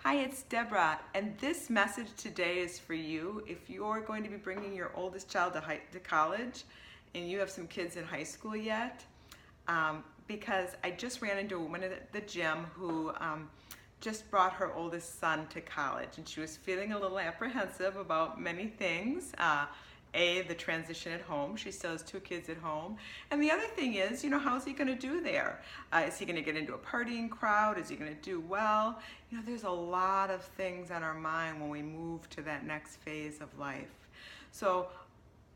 Hi, it's Deborah, and this message today is for you if you're going to be bringing your oldest child to college and you have some kids in high school yet. Because I just ran into a woman at the gym who just brought her oldest son to college, and she was feeling a little apprehensive about many things. The transition at home. She still has two kids at home. And the other thing is, how's he going to do there? Is he going to get into a partying crowd? Is he going to do well? There's a lot of things on our mind when we move to that next phase of life. So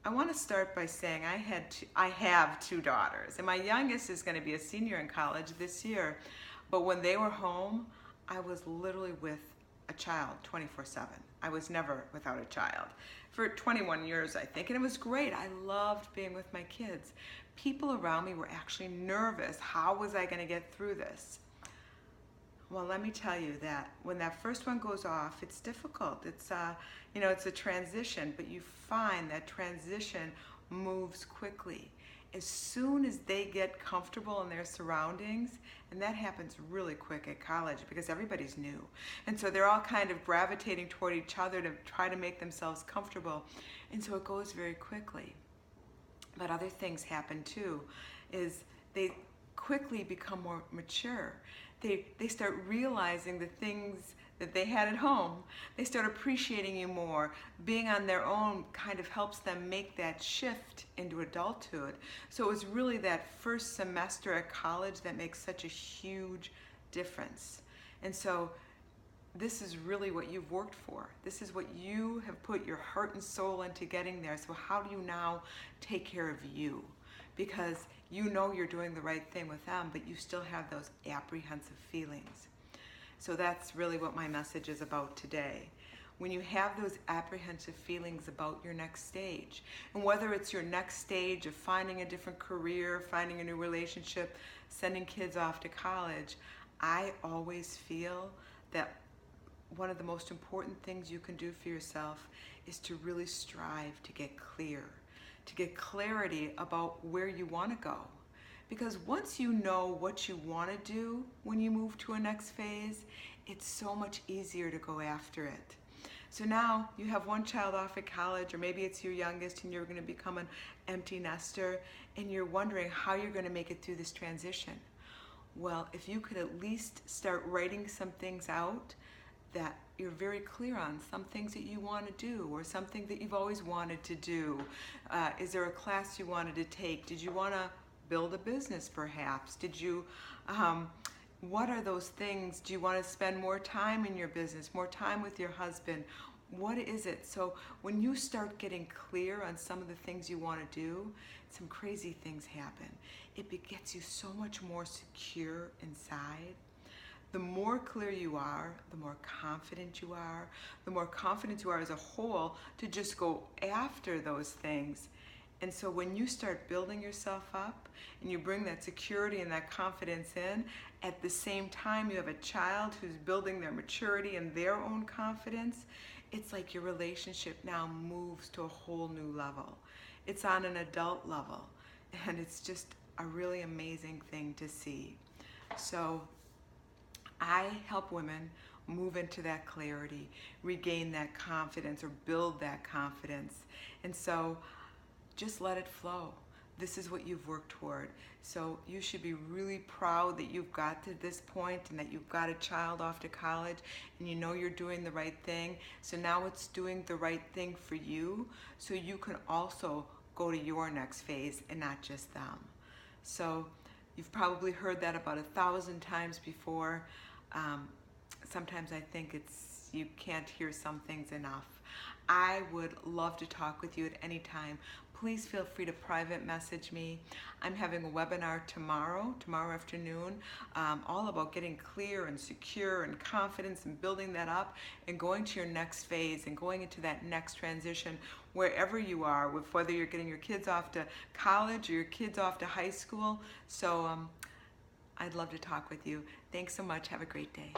I want to start by saying I have two daughters, and my youngest is going to be a senior in college this year. But when they were home, I was literally with a child 24/7. I was never without a child for 21 years, I think, and it was great. I loved being with my kids. People around me were actually nervous. How was I going to get through this? Well, let me tell you that when that first one goes off, it's difficult. It's a transition, but you find that transition moves quickly. As soon as they get comfortable in their surroundings, and that happens really quick at college because everybody's new. And so they're all kind of gravitating toward each other to try to make themselves comfortable. And so it goes very quickly. But other things happen too, is they quickly become more mature. They start realizing the things that they had at home. They start appreciating you more. Being on their own kind of helps them make that shift into adulthood. So it was really that first semester at college that makes such a huge difference. And so this is really what you've worked for. This is what you have put your heart and soul into getting there. So how do you now take care of you? Because you know you're doing the right thing with them, but you still have those apprehensive feelings. So that's really what my message is about today. When you have those apprehensive feelings about your next stage, and whether it's your next stage of finding a different career, finding a new relationship, sending kids off to college, I always feel that one of the most important things you can do for yourself is to really strive to get clear, to get clarity about where you want to go. Because once you know what you want to do when you move to a next phase, it's so much easier to go after it. So now you have one child off at college, or maybe it's your youngest and you're going to become an empty nester, and you're wondering how you're going to make it through this transition. Well, if you could at least start writing some things out that you're very clear on, some things that you want to do, or something that you've always wanted to do. Is there a class you wanted to take? Did you want to build a business perhaps? What are those things? Do you want to spend more time in your business, more time with your husband? What is it? So when you start getting clear on some of the things you want to do, some crazy things happen. It gets you so much more secure inside. The more clear you are, the more confident you are, the more confident you are as a whole to just go after those things. And so when you start building yourself up and you bring that security and that confidence in, at the same time you have a child who's building their maturity and their own confidence, it's like your relationship now moves to a whole new level. It's on an adult level, and it's just a really amazing thing to see. So I help women move into that clarity, regain that confidence, or build that confidence. And so just let it flow. This is what you've worked toward. So you should be really proud that you've got to this point and that you've got a child off to college and you know you're doing the right thing. So now it's doing the right thing for you so you can also go to your next phase and not just them. So you've probably heard that about 1,000 times before. Sometimes I think you can't hear some things enough. I would love to talk with you at any time. Please feel free to private message me. I'm having a webinar tomorrow afternoon, all about getting clear and secure and confidence and building that up and going to your next phase and going into that next transition wherever you are, with whether you're getting your kids off to college or your kids off to high school. So I'd love to talk with you. Thanks so much. Have a great day.